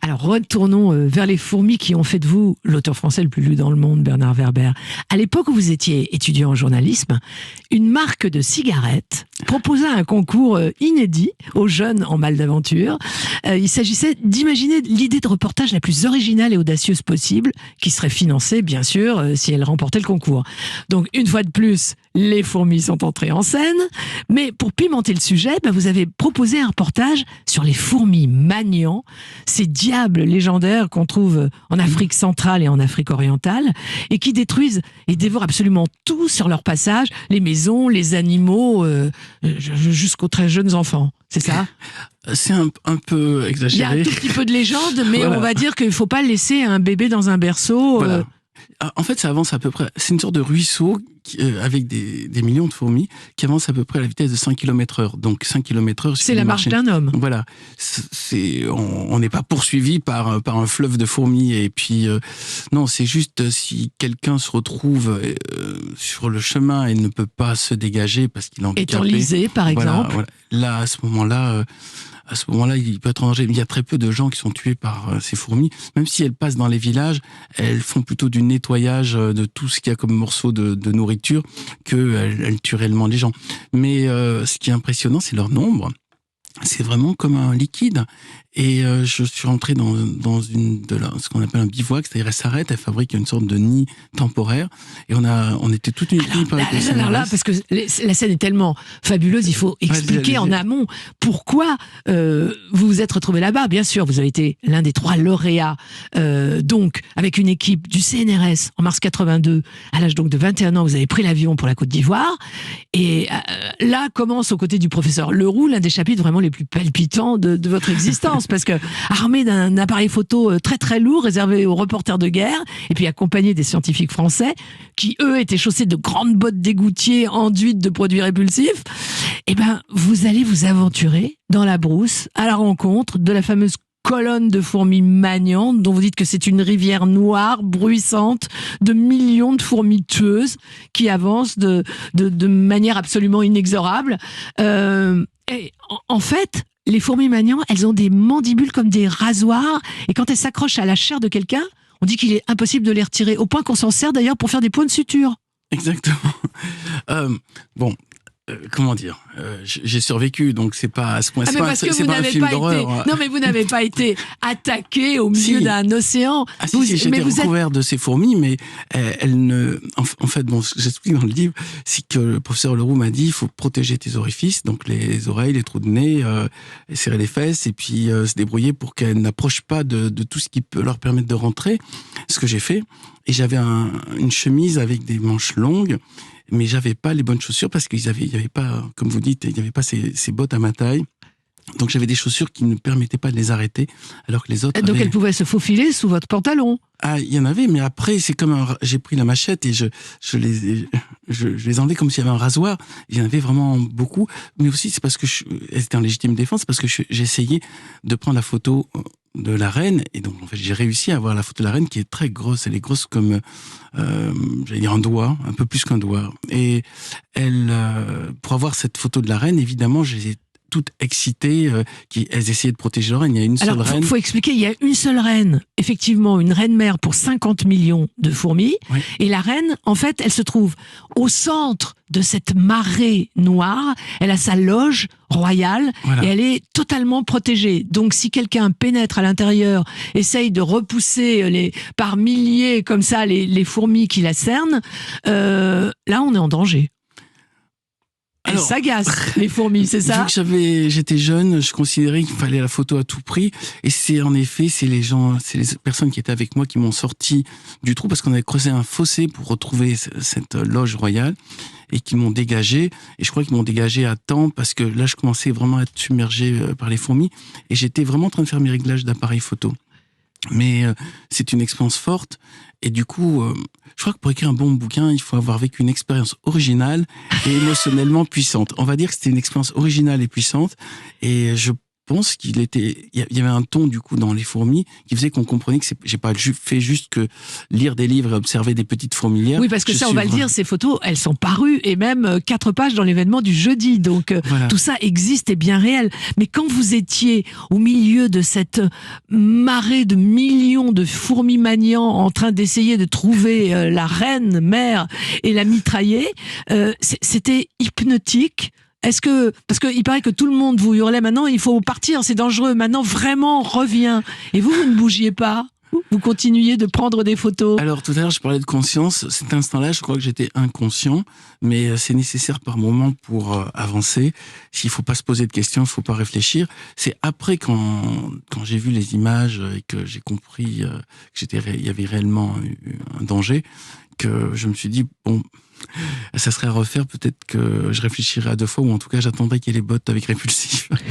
Alors retournons vers les fourmis qui ont fait de vous l'auteur français le plus lu dans le monde, Bernard Werber. À l'époque où vous étiez étudiant en journalisme, une marque de cigarettes proposa un concours inédit aux jeunes en mal d'aventure. Il s'agissait d'imaginer l'idée de reportage la plus originale et audacieuse possible, qui serait financée bien sûr si elle remportait le concours. Donc une fois de plus, les fourmis sont entrées en scène, mais pour pimenter le sujet, vous avez proposé un reportage sur les fourmis maniants, ces diables légendaires qu'on trouve en Afrique centrale et en Afrique orientale, et qui détruisent et dévorent absolument tout sur leur passage, les maisons, les animaux, jusqu'aux très jeunes enfants. C'est ça ? C'est un peu exagéré. Il y a un tout petit peu de légende, mais voilà. On va dire qu'il ne faut pas laisser un bébé dans un berceau. Voilà. En fait, ça avance à peu près. C'est une sorte de ruisseau avec des millions de fourmis qui avancent à peu près à la vitesse de 5 km/h. Donc 5 km/h, c'est la marche d'un homme. Voilà. On n'est pas poursuivi par un fleuve de fourmis. Et puis, non, c'est juste si quelqu'un se retrouve sur le chemin et ne peut pas se dégager parce qu'il est handicapé. Est enlisé, par exemple. Voilà. Là, à ce moment-là, il peut être en danger. Il y a très peu de gens qui sont tués par ces fourmis. Même si elles passent dans les villages, elles font plutôt du nettoyage de tout ce qu'il y a comme morceaux de nourriture qu'elles tuent réellement les gens. Mais ce qui est impressionnant, c'est leur nombre. C'est vraiment comme un liquide. Et je suis rentré dans ce qu'on appelle un bivouac, c'est-à-dire elle s'arrête, elle fabrique une sorte de nid temporaire. Et on était toute une équipe avec le CNRS. Alors là, parce que la scène est tellement fabuleuse, il faut expliquer en amont pourquoi vous vous êtes retrouvé là-bas. Bien sûr, vous avez été l'un des 3 lauréats, donc avec une équipe du CNRS en mars 82. À l'âge donc de 21 ans, vous avez pris l'avion pour la Côte d'Ivoire. Et là commence aux côtés du professeur Leroux l'un des chapitres vraiment les plus palpitants de votre existence. Parce que armé d'un appareil photo très très lourd réservé aux reporters de guerre et puis accompagné des scientifiques français qui eux étaient chaussés de grandes bottes d'égoutier enduites de produits répulsifs, vous allez vous aventurer dans la brousse à la rencontre de la fameuse colonne de fourmis maniantes dont vous dites que c'est une rivière noire, bruissante, de millions de fourmis tueuses qui avancent de manière absolument inexorable. Et en fait, les fourmis maniants, elles ont des mandibules comme des rasoirs, et quand elles s'accrochent à la chair de quelqu'un, on dit qu'il est impossible de les retirer, au point qu'on s'en sert d'ailleurs pour faire des points de suture. Exactement. Comment dire, j'ai survécu, donc c'est pas à ce point. C'est pas un film d'horreur. Non, mais vous n'avez pas été attaqué au milieu d'un océan. Ah si, j'ai été recouvert de ces fourmis, mais elles ne. En fait, j'explique dans le livre, c'est que le professeur Leroux m'a dit, il faut protéger tes orifices, donc les oreilles, les trous de nez, serrer les fesses, et puis se débrouiller pour qu'elles n'approchent pas de tout ce qui peut leur permettre de rentrer. Ce que j'ai fait, et j'avais une chemise avec des manches longues. Mais j'avais pas les bonnes chaussures parce qu'il y avait pas, comme vous dites, il y avait pas ces bottes à ma taille. Donc j'avais des chaussures qui ne permettaient pas de les arrêter, alors que les autres. Donc elles pouvaient se faufiler sous votre pantalon. Ah, il y en avait, mais après c'est comme j'ai pris la machette et je les enlevais comme s'il y avait un rasoir. Il y en avait vraiment beaucoup, mais aussi c'est parce que c'était en légitime défense, parce que j'essayais de prendre la photo de la reine, et donc en fait j'ai réussi à avoir la photo de la reine qui est très grosse. Elle est grosse comme j'allais dire un doigt, un peu plus qu'un doigt. Et pour avoir cette photo de la reine, évidemment, j'ai toutes excitées, elles essayaient de protéger leur reine. Il y a une seule reine. Il faut expliquer, il y a une seule reine, effectivement, une reine mère pour 50 millions de fourmis. Oui. Et la reine, en fait, elle se trouve au centre de cette marée noire. Elle a sa loge royale, voilà. Et elle est totalement protégée. Donc, si quelqu'un pénètre à l'intérieur, essaye de repousser par milliers, comme ça, les fourmis qui la cernent, là, on est en danger. Elles s'agacent, les fourmis, c'est ça? Vu que j'étais jeune, je considérais qu'il fallait la photo à tout prix. Et c'est les personnes qui étaient avec moi qui m'ont sorti du trou parce qu'on avait creusé un fossé pour retrouver cette loge royale et qui m'ont dégagé. Et je crois qu'ils m'ont dégagé à temps parce que là, je commençais vraiment à être submergé par les fourmis et j'étais vraiment en train de faire mes réglages d'appareil photo. Mais c'est une expérience forte et du coup, je crois que pour écrire un bon bouquin, il faut avoir vécu une expérience originale et émotionnellement puissante. On va dire que c'était une expérience originale et puissante et je pense qu'il y avait un ton du coup dans les fourmis qui faisait qu'on comprenait que j'ai pas fait juste que lire des livres et observer des petites fourmilières. Oui, parce que ça, on va le dire, ces photos, elles sont parues et même 4 pages dans l'événement du jeudi. Donc voilà. Tout ça existe et bien réel. Mais quand vous étiez au milieu de cette marée de millions de fourmis maniants en train d'essayer de trouver la reine mère et la mitrailler, c'était hypnotique. Parce qu'il paraît que tout le monde vous hurlait maintenant, il faut partir, c'est dangereux, maintenant vraiment reviens. Et vous ne bougiez pas? Vous continuiez de prendre des photos? Alors tout à l'heure je parlais de conscience, cet instant-là je crois que j'étais inconscient, mais c'est nécessaire par moment pour avancer. S'il faut pas se poser de questions, il faut pas réfléchir. C'est après quand j'ai vu les images et que j'ai compris il y avait réellement un danger, que je me suis dit bon, ça serait à refaire, peut-être que je réfléchirais à 2 fois, ou en tout cas j'attendrai qu'il y ait les bottes avec répulsif.